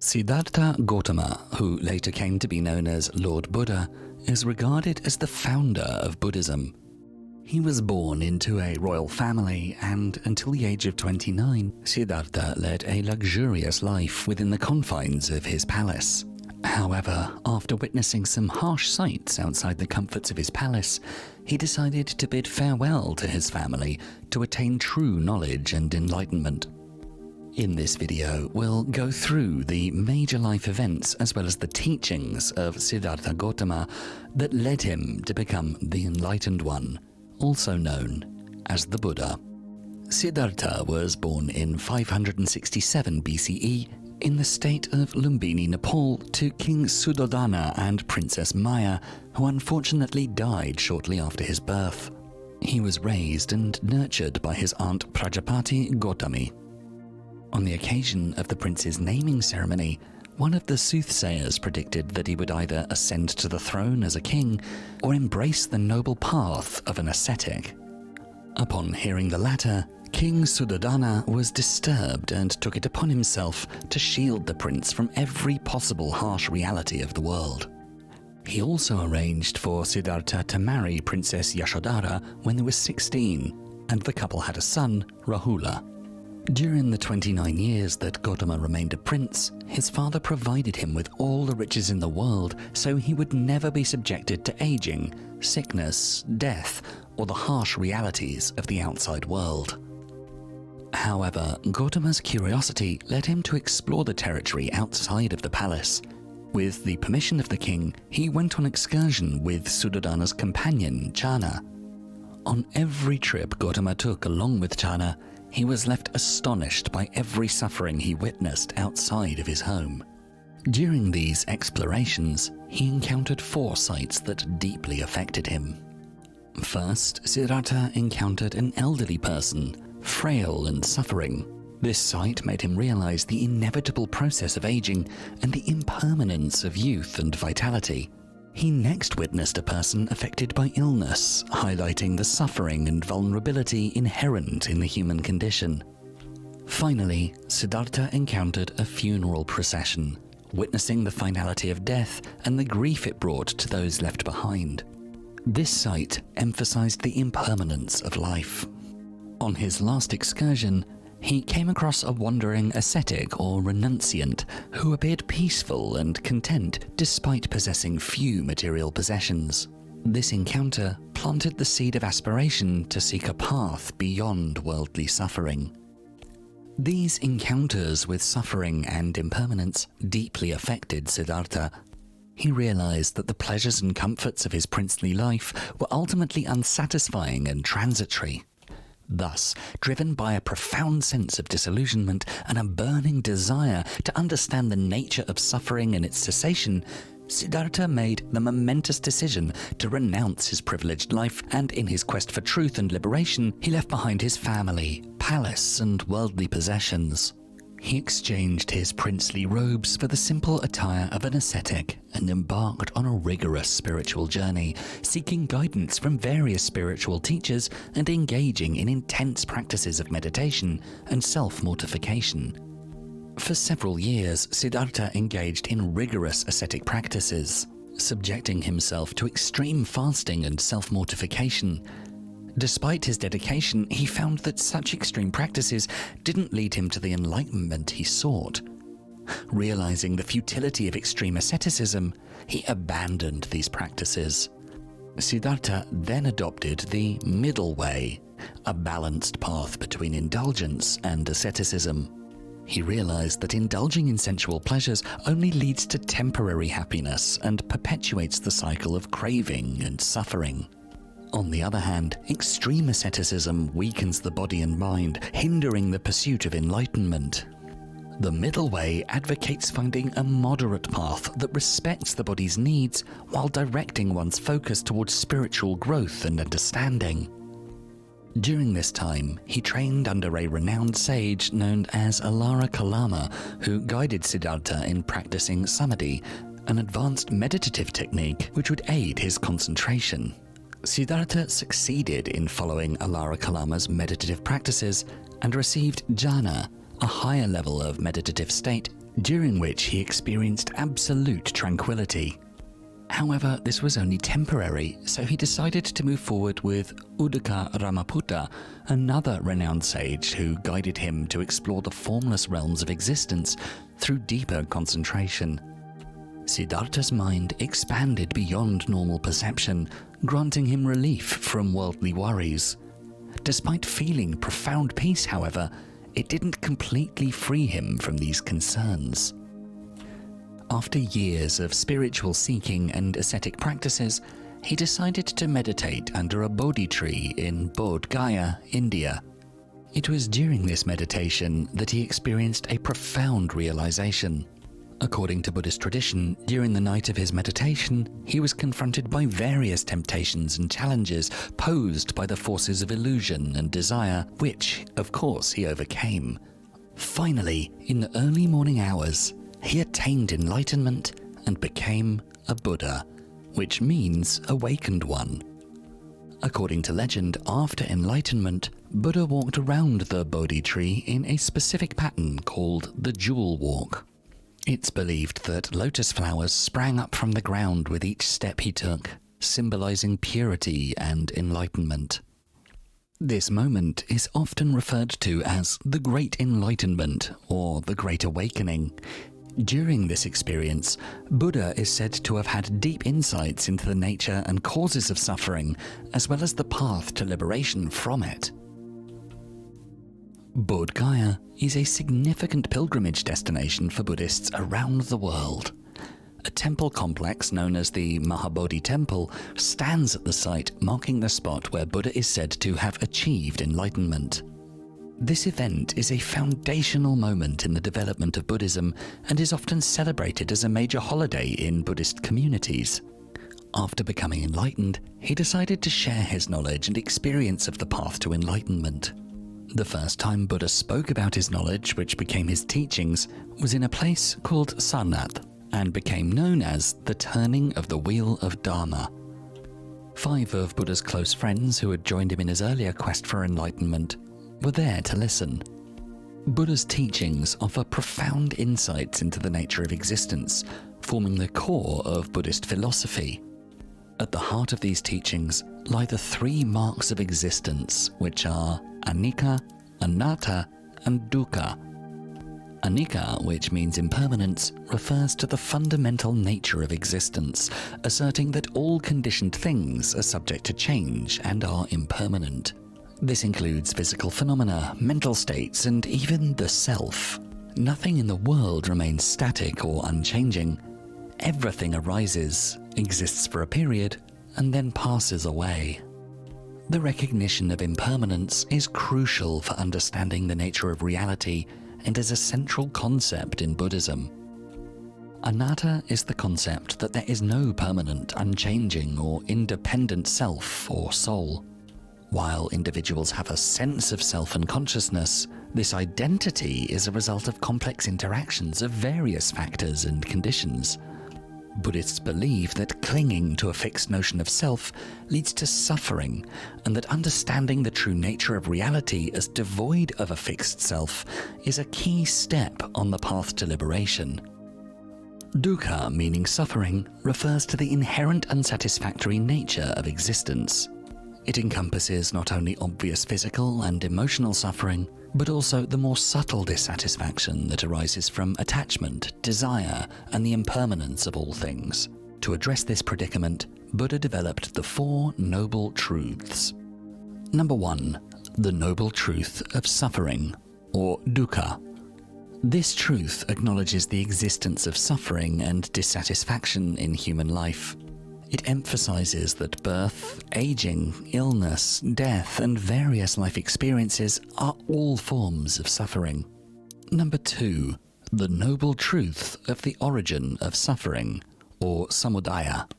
Siddhartha Gautama, who later came to be known as Lord Buddha, is regarded as the founder of Buddhism. He was born into a royal family, and until the age of 29, Siddhartha led a luxurious life within the confines of his palace. However, after witnessing some harsh sights outside the comforts of his palace, he decided to bid farewell to his family to attain true knowledge and enlightenment. In this video, we'll go through the major life events as well as the teachings of Siddhartha Gautama that led him to become the Enlightened One, also known as the Buddha. Siddhartha was born in 567 BCE in the state of Lumbini, Nepal, to King Suddhodana and Princess Maya, who unfortunately died shortly after his birth. He was raised and nurtured by his aunt Prajapati Gautami. On the occasion of the prince's naming ceremony, one of the soothsayers predicted that he would either ascend to the throne as a king or embrace the noble path of an ascetic. Upon hearing the latter, King Suddhodana was disturbed and took it upon himself to shield the prince from every possible harsh reality of the world. He also arranged for Siddhartha to marry Princess Yashodhara when they were 16, and the couple had a son, Rahula. During the 29 years that Gautama remained a prince, his father provided him with all the riches in the world so he would never be subjected to aging, sickness, death, or the harsh realities of the outside world. However, Gautama's curiosity led him to explore the territory outside of the palace. With the permission of the king, he went on excursion with Suddhodana's companion, Channa. On every trip Gautama took along with Channa, he was left astonished by every suffering he witnessed outside of his home. During these explorations, he encountered 4 sights that deeply affected him. First, Siddhartha encountered an elderly person, frail and suffering. This sight made him realize the inevitable process of aging and the impermanence of youth and vitality. He next witnessed a person affected by illness, highlighting the suffering and vulnerability inherent in the human condition. Finally, Siddhartha encountered a funeral procession, witnessing the finality of death and the grief it brought to those left behind. This sight emphasized the impermanence of life. On his last excursion, he came across a wandering ascetic or renunciant who appeared peaceful and content despite possessing few material possessions. This encounter planted the seed of aspiration to seek a path beyond worldly suffering. These encounters with suffering and impermanence deeply affected Siddhartha. He realized that the pleasures and comforts of his princely life were ultimately unsatisfying and transitory. Thus, driven by a profound sense of disillusionment and a burning desire to understand the nature of suffering and its cessation, Siddhartha made the momentous decision to renounce his privileged life, and in his quest for truth and liberation, he left behind his family, palace, and worldly possessions. He exchanged his princely robes for the simple attire of an ascetic and embarked on a rigorous spiritual journey, seeking guidance from various spiritual teachers and engaging in intense practices of meditation and self-mortification. For several years, Siddhartha engaged in rigorous ascetic practices, subjecting himself to extreme fasting and self-mortification. Despite his dedication, he found that such extreme practices didn't lead him to the enlightenment he sought. Realizing the futility of extreme asceticism, he abandoned these practices. Siddhartha then adopted the middle way, a balanced path between indulgence and asceticism. He realized that indulging in sensual pleasures only leads to temporary happiness and perpetuates the cycle of craving and suffering. On the other hand, extreme asceticism weakens the body and mind, hindering the pursuit of enlightenment. The middle way advocates finding a moderate path that respects the body's needs while directing one's focus towards spiritual growth and understanding. During this time, he trained under a renowned sage known as Alara Kalama, who guided Siddhartha in practicing samadhi, an advanced meditative technique which would aid his concentration. Siddhartha succeeded in following Alara Kalama's meditative practices and received jhana, a higher level of meditative state, during which he experienced absolute tranquility. However, this was only temporary, so he decided to move forward with Uddaka Ramaputta, another renowned sage who guided him to explore the formless realms of existence through deeper concentration. Siddhartha's mind expanded beyond normal perception, granting him relief from worldly worries. Despite feeling profound peace, however, it didn't completely free him from these concerns. After years of spiritual seeking and ascetic practices, he decided to meditate under a bodhi tree in Bodh Gaya, India. It was during this meditation that he experienced a profound realization. According to Buddhist tradition, during the night of his meditation, he was confronted by various temptations and challenges posed by the forces of illusion and desire, which, of course, he overcame. Finally, in the early morning hours, he attained enlightenment and became a Buddha, which means awakened one. According to legend, after enlightenment, Buddha walked around the Bodhi tree in a specific pattern called the Jewel Walk. It's believed that lotus flowers sprang up from the ground with each step he took, symbolizing purity and enlightenment. This moment is often referred to as the Great Enlightenment or the Great Awakening. During this experience, Buddha is said to have had deep insights into the nature and causes of suffering, as well as the path to liberation from it. Bodh Gaya is a significant pilgrimage destination for Buddhists around the world. A temple complex known as the Mahabodhi Temple stands at the site, marking the spot where Buddha is said to have achieved enlightenment. This event is a foundational moment in the development of Buddhism and is often celebrated as a major holiday in Buddhist communities. After becoming enlightened, he decided to share his knowledge and experience of the path to enlightenment. The first time Buddha spoke about his knowledge, which became his teachings, was in a place called Sarnath and became known as the turning of the wheel of Dharma. 5 of Buddha's close friends who had joined him in his earlier quest for enlightenment were there to listen. Buddha's teachings offer profound insights into the nature of existence, forming the core of Buddhist philosophy. At the heart of these teachings lie the 3 marks of existence, which are Anicca, Anatta, and dukkha. Anicca, which means impermanence, refers to the fundamental nature of existence, asserting that all conditioned things are subject to change and are impermanent. This includes physical phenomena, mental states, and even the self. Nothing in the world remains static or unchanging. Everything arises, exists for a period, and then passes away. The recognition of impermanence is crucial for understanding the nature of reality and is a central concept in Buddhism. Anatta is the concept that there is no permanent, unchanging, or independent self or soul. While individuals have a sense of self and consciousness, this identity is a result of complex interactions of various factors and conditions. Buddhists believe that clinging to a fixed notion of self leads to suffering, and that understanding the true nature of reality as devoid of a fixed self is a key step on the path to liberation. Dukkha, meaning suffering, refers to the inherent unsatisfactory nature of existence. It encompasses not only obvious physical and emotional suffering, but also the more subtle dissatisfaction that arises from attachment, desire, and the impermanence of all things. To address this predicament, Buddha developed the 4 noble truths. Number 1, the noble truth of suffering, or dukkha. This truth acknowledges the existence of suffering and dissatisfaction in human life. It emphasizes that birth, aging, illness, death, and various life experiences are all forms of suffering. Number 2, the noble truth of the origin of suffering, or samudaya.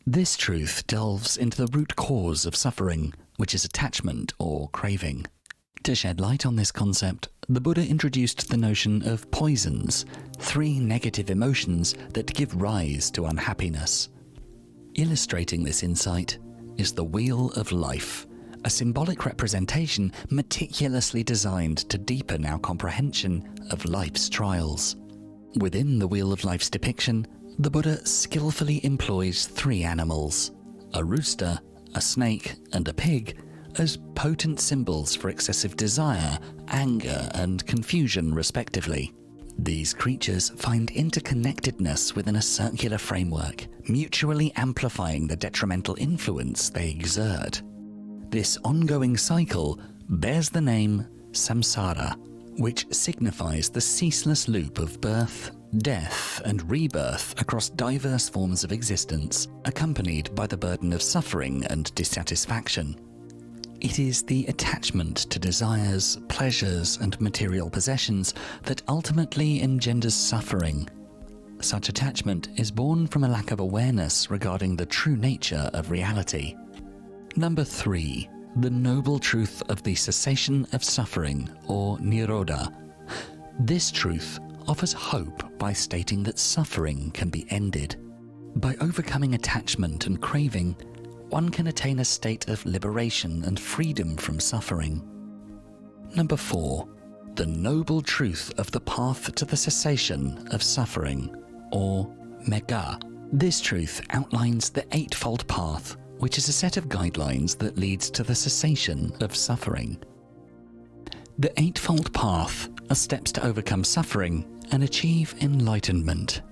This truth delves into the root cause of suffering, which is attachment or craving. To shed light on this concept, the Buddha introduced the notion of poisons, 3 negative emotions that give rise to unhappiness. Illustrating this insight is the Wheel of Life, a symbolic representation meticulously designed to deepen our comprehension of life's trials. Within the Wheel of Life's depiction, the Buddha skillfully employs three animals, a rooster, a snake, and a pig, as potent symbols for excessive desire, anger, and confusion, respectively. These creatures find interconnectedness within a circular framework, mutually amplifying the detrimental influence they exert. This ongoing cycle bears the name samsara, which signifies the ceaseless loop of birth, death, and rebirth across diverse forms of existence, accompanied by the burden of suffering and dissatisfaction. It is the attachment to desires, pleasures, and material possessions that ultimately engenders suffering. Such attachment is born from a lack of awareness regarding the true nature of reality. Number 3. The noble truth of the cessation of suffering, or nirodha. This truth offers hope by stating that suffering can be ended. By overcoming attachment and craving, one can attain a state of liberation and freedom from suffering. Number 4. The noble truth of the path to the cessation of suffering, or Megha. This truth outlines the Eightfold Path, which is a set of guidelines that leads to the cessation of suffering. The Eightfold Path are steps to overcome suffering and achieve enlightenment.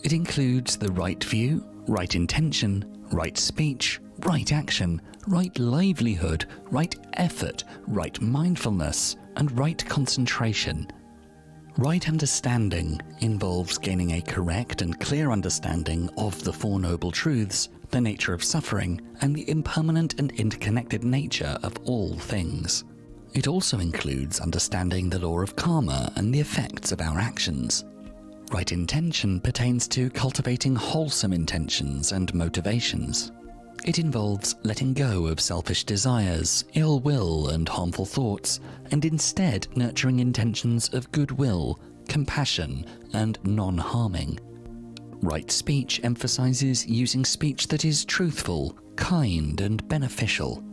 It includes the right view, right intention, right speech, right action, right livelihood, right effort, right mindfulness, and right concentration. Right understanding involves gaining a correct and clear understanding of the Four Noble Truths, the nature of suffering, and the impermanent and interconnected nature of all things. It also includes understanding the law of karma and the effects of our actions. Right intention pertains to cultivating wholesome intentions and motivations. It involves letting go of selfish desires, ill will, and harmful thoughts, and instead nurturing intentions of goodwill, compassion, and non-harming. Right speech emphasizes using speech that is truthful, kind, and beneficial.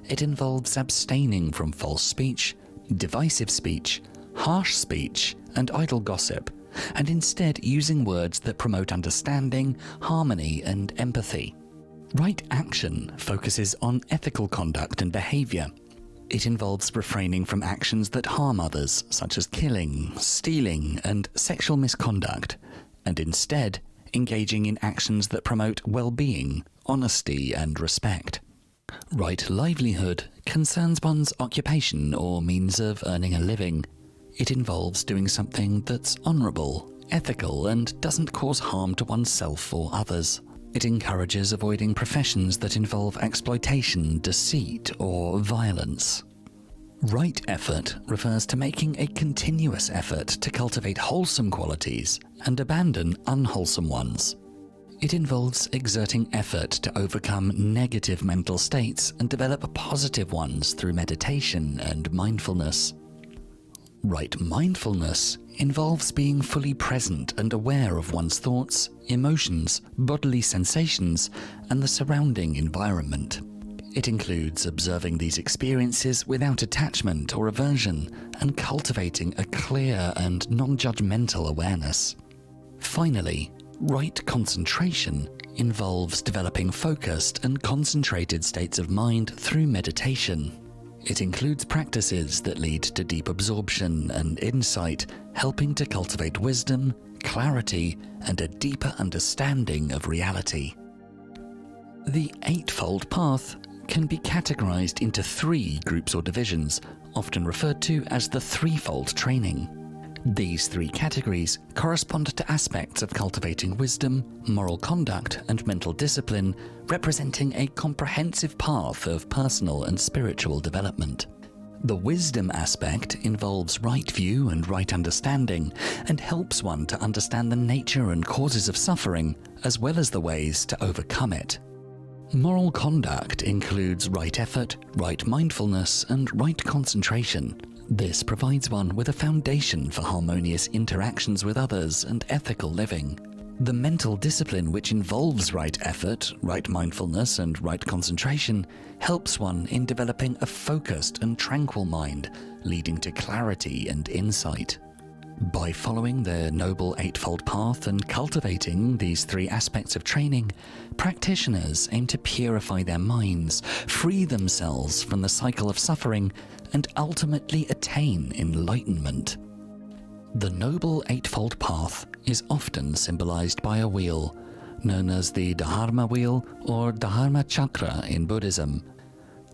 It involves abstaining from false speech, divisive speech, harsh speech, and idle gossip, and instead using words that promote understanding, harmony, and empathy. Right action focuses on ethical conduct and behavior. It involves refraining from actions that harm others, such as killing, stealing, and sexual misconduct, and instead engaging in actions that promote well-being, honesty, and respect. Right livelihood concerns one's occupation or means of earning a living. It involves doing something that's honorable, ethical, and doesn't cause harm to oneself or others. It encourages avoiding professions that involve exploitation, deceit, or violence. Right effort refers to making a continuous effort to cultivate wholesome qualities and abandon unwholesome ones. It involves exerting effort to overcome negative mental states and develop positive ones through meditation and mindfulness. Right mindfulness involves being fully present and aware of one's thoughts, emotions, bodily sensations, and the surrounding environment. It includes observing these experiences without attachment or aversion and cultivating a clear and non-judgmental awareness. Finally, right concentration involves developing focused and concentrated states of mind through meditation. It includes practices that lead to deep absorption and insight, helping to cultivate wisdom, clarity, and a deeper understanding of reality. The Eightfold Path can be categorized into 3 groups or divisions, often referred to as the threefold training. These 3 categories correspond to aspects of cultivating wisdom, moral conduct, and mental discipline, representing a comprehensive path of personal and spiritual development. The wisdom aspect involves right view and right understanding, and helps one to understand the nature and causes of suffering, as well as the ways to overcome it. Moral conduct includes right effort, right mindfulness, and right concentration. This provides one with a foundation for harmonious interactions with others and ethical living. The mental discipline, which involves right effort, right mindfulness, and right concentration, helps one in developing a focused and tranquil mind, leading to clarity and insight. By following the Noble Eightfold Path and cultivating these three aspects of training, practitioners aim to purify their minds, free themselves from the cycle of suffering, and ultimately attain enlightenment. The Noble Eightfold Path is often symbolized by a wheel, known as the Dharma wheel or Dharma chakra in Buddhism.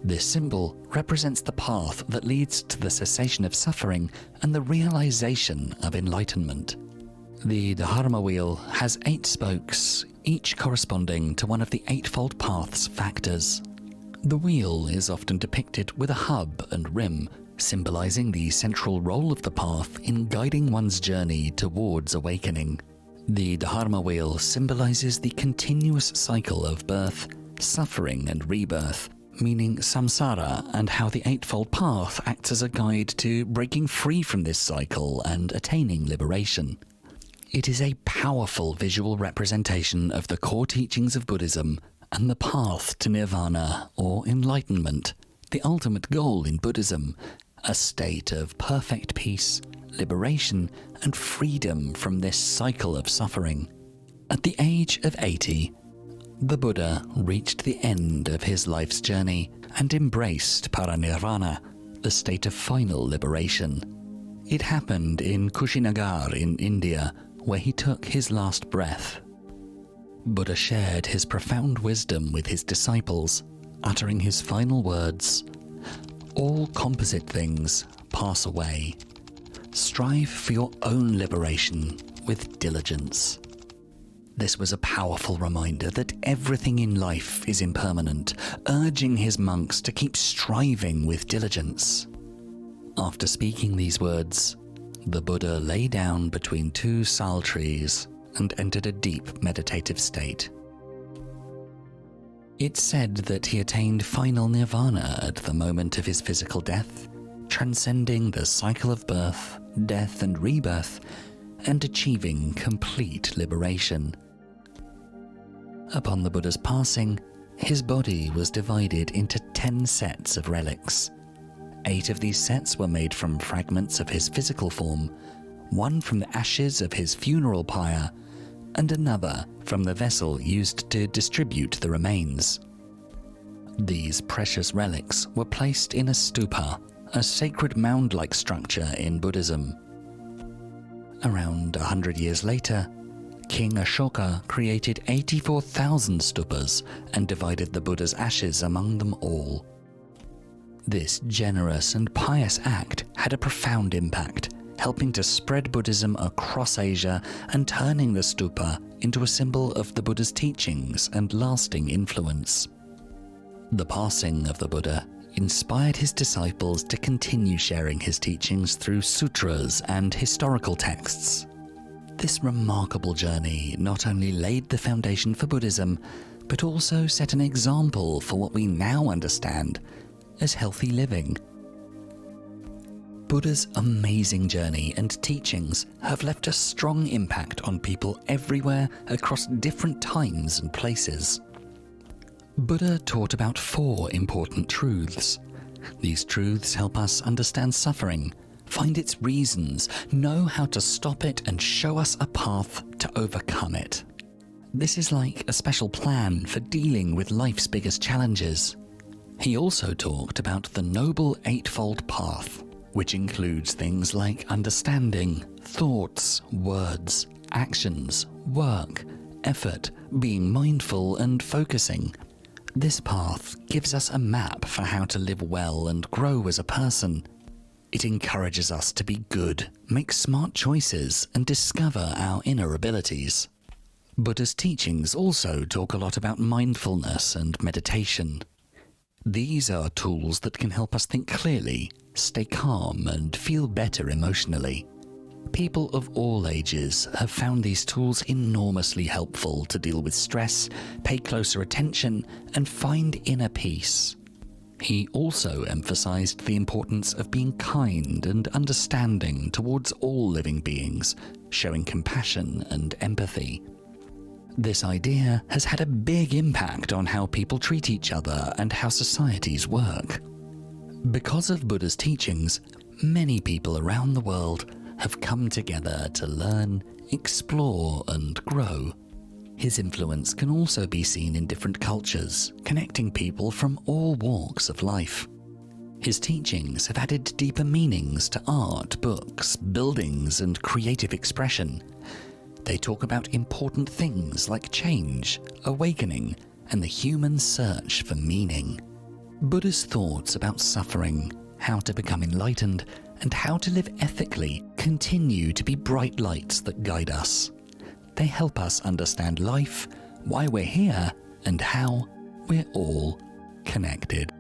This symbol represents the path that leads to the cessation of suffering and the realization of enlightenment. The Dharma wheel has 8 spokes, each corresponding to one of the Eightfold Path's factors. The wheel is often depicted with a hub and rim, symbolizing the central role of the path in guiding one's journey towards awakening. The Dharma wheel symbolizes the continuous cycle of birth, suffering and rebirth, meaning samsara, and how the Eightfold Path acts as a guide to breaking free from this cycle and attaining liberation. It is a powerful visual representation of the core teachings of Buddhism and the path to Nirvana or enlightenment, the ultimate goal in Buddhism, a state of perfect peace, liberation, and freedom from this cycle of suffering. At the age of 80, the Buddha reached the end of his life's journey and embraced Parinirvana, the state of final liberation. It happened in Kushinagar in India, where he took his last breath. Buddha shared his profound wisdom with his disciples, uttering his final words, "All composite things pass away. Strive for your own liberation with diligence." This was a powerful reminder that everything in life is impermanent, urging his monks to keep striving with diligence. After speaking these words, the Buddha lay down between 2 sal trees and entered a deep meditative state. It's said that he attained final nirvana at the moment of his physical death, transcending the cycle of birth, death, and rebirth, and achieving complete liberation. Upon the Buddha's passing, his body was divided into 10 sets of relics. 8 of these sets were made from fragments of his physical form, 1 from the ashes of his funeral pyre, and another from the vessel used to distribute the remains. These precious relics were placed in a stupa, a sacred mound-like structure in Buddhism. Around 100 years later, King Ashoka created 84,000 stupas and divided the Buddha's ashes among them all. This generous and pious act had a profound impact, helping to spread Buddhism across Asia and turning the stupa into a symbol of the Buddha's teachings and lasting influence. The passing of the Buddha inspired his disciples to continue sharing his teachings through sutras and historical texts. This remarkable journey not only laid the foundation for Buddhism, but also set an example for what we now understand as healthy living. Buddha's amazing journey and teachings have left a strong impact on people everywhere across different times and places. Buddha taught about 4 important truths. These truths help us understand suffering, find its reasons, know how to stop it, and show us a path to overcome it. This is like a special plan for dealing with life's biggest challenges. He also talked about the Noble Eightfold Path, which includes things like understanding, thoughts, words, actions, work, effort, being mindful, and focusing. This path gives us a map for how to live well and grow as a person. It encourages us to be good, make smart choices, and discover our inner abilities. Buddha's teachings also talk a lot about mindfulness and meditation. These are tools that can help us think clearly, stay calm, and feel better emotionally. People of all ages have found these tools enormously helpful to deal with stress, pay closer attention, and find inner peace. He also emphasized the importance of being kind and understanding towards all living beings, showing compassion and empathy. This idea has had a big impact on how people treat each other and how societies work. Because of Buddha's teachings, many people around the world have come together to learn, explore, and grow. His influence can also be seen in different cultures, connecting people from all walks of life. His teachings have added deeper meanings to art, books, buildings, and creative expression. They talk about important things like change, awakening, and the human search for meaning. Buddha's thoughts about suffering, how to become enlightened, and how to live ethically continue to be bright lights that guide us. They help us understand life, why we're here, and how we're all connected.